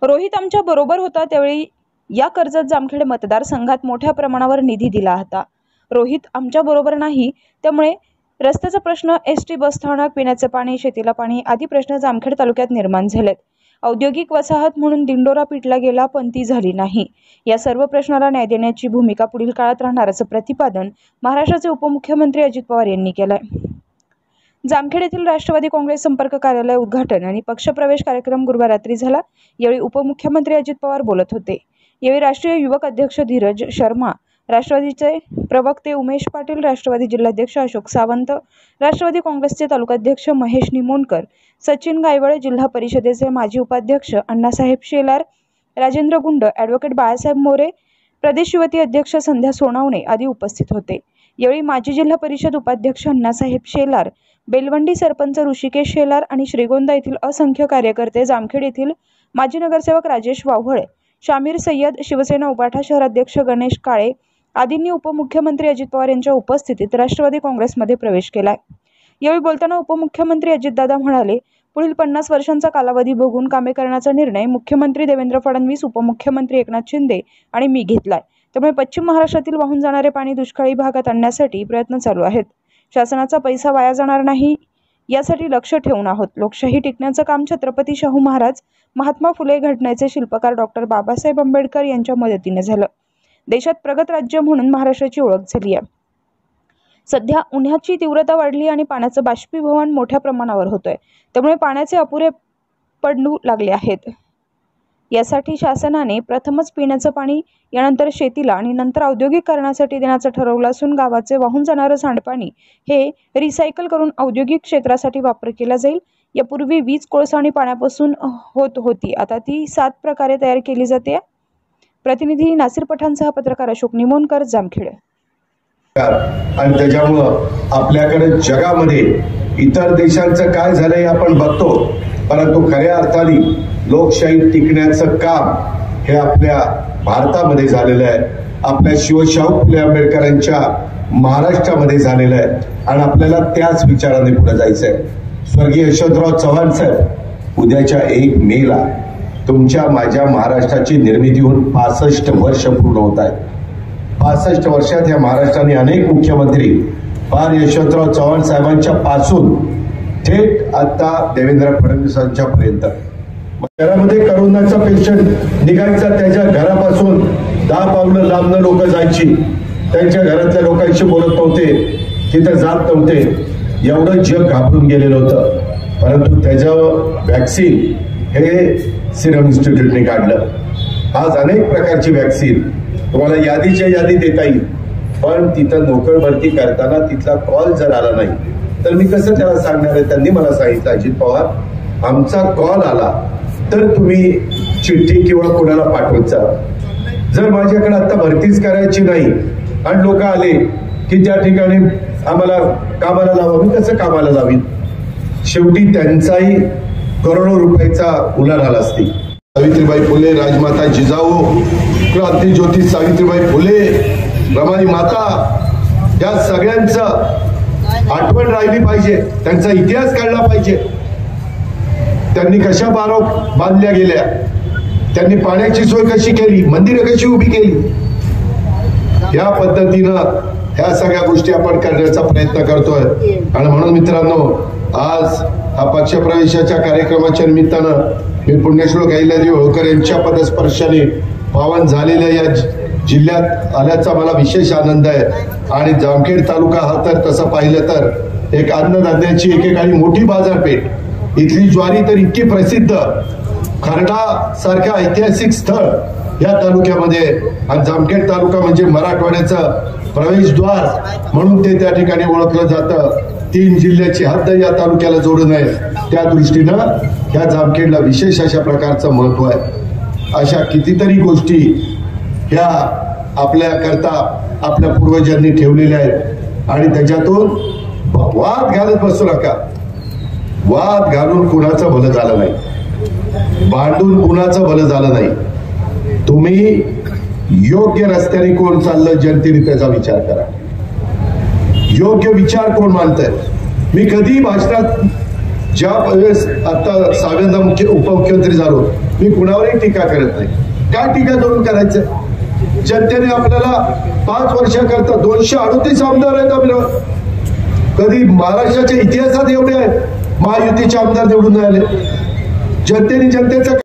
रोहित आमच्या बरोबर होता त्यावेळी या कर्जत जामखेड मतदारसंघात मोठ्या प्रमाणावर निधी दिला होता। रोहित आमच्या बरोबर नाही, त्यामुळे रस्त्याचा प्रश्न, एसटी बसस्थानक, पिण्याचे पाणी, शेतीला पाणी आदी प्रश्न जामखेड तालुक्यात निर्माण झालेत। औद्योगिक वसाहत म्हणून दिंडोरा पिटला गेला, पण ती झाली नाही। या सर्व प्रश्नाला न्याय देण्याची भूमिका पुढील काळात राहणार असं प्रतिपादन महाराष्ट्राचे उपमुख्यमंत्री अजित पवार यांनी केलंय। जामखेड येथील राष्ट्रवादी काँग्रेस संपर्क कार्यालय उद्घाटन आणि पक्षप्रवेश कार्यक्रम गुरुवार रात्री झाला। यावेळी उपमुख्यमंत्री अजित पवार बोलत होते। यावेळी राष्ट्रीय युवक अध्यक्ष धीरज शर्मा, राष्ट्रवादीचे प्रवक्ते उमेश पाटील, राष्ट्रवादी जिल्हाध्यक्ष अशोक सावंत, राष्ट्रवादी काँग्रेसचे तालुकाध्यक्ष महेश निमोणकर, सचिन गायवळ, जिल्हा परिषदेचे माजी उपाध्यक्ष अण्णासाहेब शेलार, राजेंद्र गुंड, ॲडव्होकेट बाळासाहेब मोरे, प्रदेश युवती अध्यक्ष संध्या सोनावणे आदी उपस्थित होते। यावेळी माजी जिल्हा परिषद उपाध्यक्ष अण्णासाहेब शेलार, बेलवंडी सरपंच ऋषिकेश शेलार आणि श्रीगोंदा येथील असंख्य कार्यकर्ते, जामखेड येथील माजी नगरसेवक राजेश वाव्हळ, शामीर सय्यद, शिवसेना उबाठा शहराध्यक्ष गणेश काळे आदींनी उपमुख्यमंत्री अजित पवार यांच्या उपस्थितीत राष्ट्रवादी काँग्रेसमध्ये प्रवेश केलाय। यावेळी बोलताना उपमुख्यमंत्री अजितदादा म्हणाले, पुढील 50 वर्षांचा कालावधी बघून कामे करण्याचा निर्णय मुख्यमंत्री देवेंद्र फडणवीस, उपमुख्यमंत्री एकनाथ शिंदे आणि मी घेतलाय। त्यामुळे पश्चिम महाराष्ट्रातील वाहून जाणारे पाणी दुष्काळी भागात आणण्यासाठी प्रयत्न चालू आहेत। शासनाचा पैसा वाया जाणार नाही यासाठी लक्ष ठेवून आहोत। लोकशाही टिकण्याचं काम छत्रपती शाहू महाराज, महात्मा फुले घटनेचे शिल्पकार डॉक्टर बाबासाहेब आंबेडकर यांच्या मदतीने झालं। देशात प्रगत राज्य म्हणून महाराष्ट्राची ओळख झाली आहे। सध्या उन्हाची तीव्रता वाढली आणि पाण्याचं बाष्पीभवन मोठ्या प्रमाणावर होतोय, त्यामुळे पाण्याचे अपुरे पडू लागले आहेत। यासाठी शासनाने प्रथमच पिण्याचं पाणी, यानंतर शेतीला आणि नंतर औद्योगिकरणासाठी देण्याचं ठरवलं असून गावाचे वाहून जाणारं सांडपाणी हे रिसायकल करून औद्योगिक क्षेत्रासाठी वापर केला जाईल। यापूर्वी वीज, कोळसा आणि पाण्यापासून होत होती, आता ती 7 प्रकारे तयार केली जाते। प्रतिनिधी नासिर पठाणसह पत्रकार अशोक निमोणकर, जामखेड। आणि त्याच्यामुळं आपल्याकडे जगामध्ये इतर देशांचं काय झालंय आपण बघतो, परंतु खऱ्या अर्थाने लोकशाही टिकण्याचं काम हे आपल्या भारतामध्ये झालेलं आहे। आपल्या शिवशाहू फुले आंबेडकरांच्या महाराष्ट्रामध्ये झालेलं आहे आणि आपल्याला त्याच विचाराने पुढे जायचं आहे। स्वर्गीय यशवंतराव चव्हाण साहेब, उद्याच्या 1 मेला तुमच्या माझ्या महाराष्ट्राची निर्मिती होऊन 65 वर्ष पूर्ण होत आहे। 65 वर्षात या महाराष्ट्राने अनेक मुख्यमंत्री फार यशवंतराव चव्हाण साहेबांच्या पासून थेट आता देवेंद्र फडणवीसांच्या पर्यंत घरामध्ये करोनाचा पेशंट निघायचा, त्याच्या घरापासून 10 पावलं लांबनं लोक जायची, त्यांच्या घरातल्या लोकांशी बोलत नव्हते, तिथे जात नव्हते, एवढं जग घाबरून गेलेलं होतं। परंतु त्याच्यावर वॅक्सिन हे सिरम इन्स्टिट्यूटने काढलं। आज अनेक प्रकारची वॅक्सिन तुम्हाला यादीच्या यादी देता येईल, पण तिथं नोकर भरती करताना तिथला कॉल जर आला नाही तर मी कसं त्याला सांगणार आहे। त्यांनी मला सांगितलं, अजित पवार, आमचा कॉल आला तर तुम्ही चिठ्ठी किंवा कोणाला पाठवत जा। जर माझ्याकडे आता भरतीच करायची नाही आणि लोक आले की त्या ठिकाणी आम्हाला कामाला लावा, मी कसं कामाला लावीन? शेवटी त्यांचाही करोडो रुपयाचा उलाढाल असते। सावित्रीबाई फुले, राजमाता जिजाऊ, क्रांती ज्योती सावित्रीबाई फुले, रमाई माता, या सगळ्यांचं आठवण राहिली पाहिजे, त्यांचा इतिहास काढला पाहिजे। त्यांनी कशा बांधल्या गेल्या, त्यांनी पाण्याची सोय कशी केली, मंदिरं कशी उभी केली, या पद्धतीनं ह्या सगळ्या गोष्टी आपण करण्याचा प्रयत्न करतोय। आणि म्हणून मित्रांनो, आज हा पक्षप्रवेशाच्या कार्यक्रमाच्या निमित्तानं मी पुण्यश्लोक अहिल्यादेवी होळकर यांच्या पदस्पर्शाने पावन झालेल्या या जिल्ह्यात आल्याचा मला विशेष आनंद आहे। आणि जामखेड तालुका हा तर तसं पाहिलं तर एक अन्नधान्याची एकेकाळी मोठी बाजारपेठ, इथली ज्वारी तर इतकी प्रसिद्ध, खर्डा सारखं ऐतिहासिक स्थळ या तालुक्यामध्ये, आणि जामखेड तालुका म्हणजे मराठवाड्याचं प्रवेशद्वार म्हणून ते त्या ठिकाणी ओळखलं जातं। 3 जिल्ह्याची हद्द या तालुक्याला जोडून आहे, त्या दृष्टीनं या जामखेडला विशेष अशा प्रकारचं महत्व आहे। अशा कितीतरी गोष्टी ह्या आपल्या करता आपल्या पूर्वजांनी ठेवलेल्या आहेत आणि त्याच्यातून वाद घालत बसू नका। वाद घालून कुणाचं भलं झालं नाही, भांडून कुणाचं भलं झालं नाही। तुम्ही योग्य रस्त्याने कोण चाललं जनतेने त्याचा विचार करा, योग्य विचार कोण मानतंय। मी कधी भाषणात ज्या वेळेस आता 6व्यांदा उपमुख्यमंत्री झालो, मी कुणावरही टीका करत नाही. काय टीका करून करायचं? जनतेने आपल्याला 5 वर्षाकरता 238 आमदार आहेत आपल्याला. कधी महाराष्ट्राच्या इतिहासात एवढे महायुतीचे आमदार निवडून आले. जनतेने जनतेचं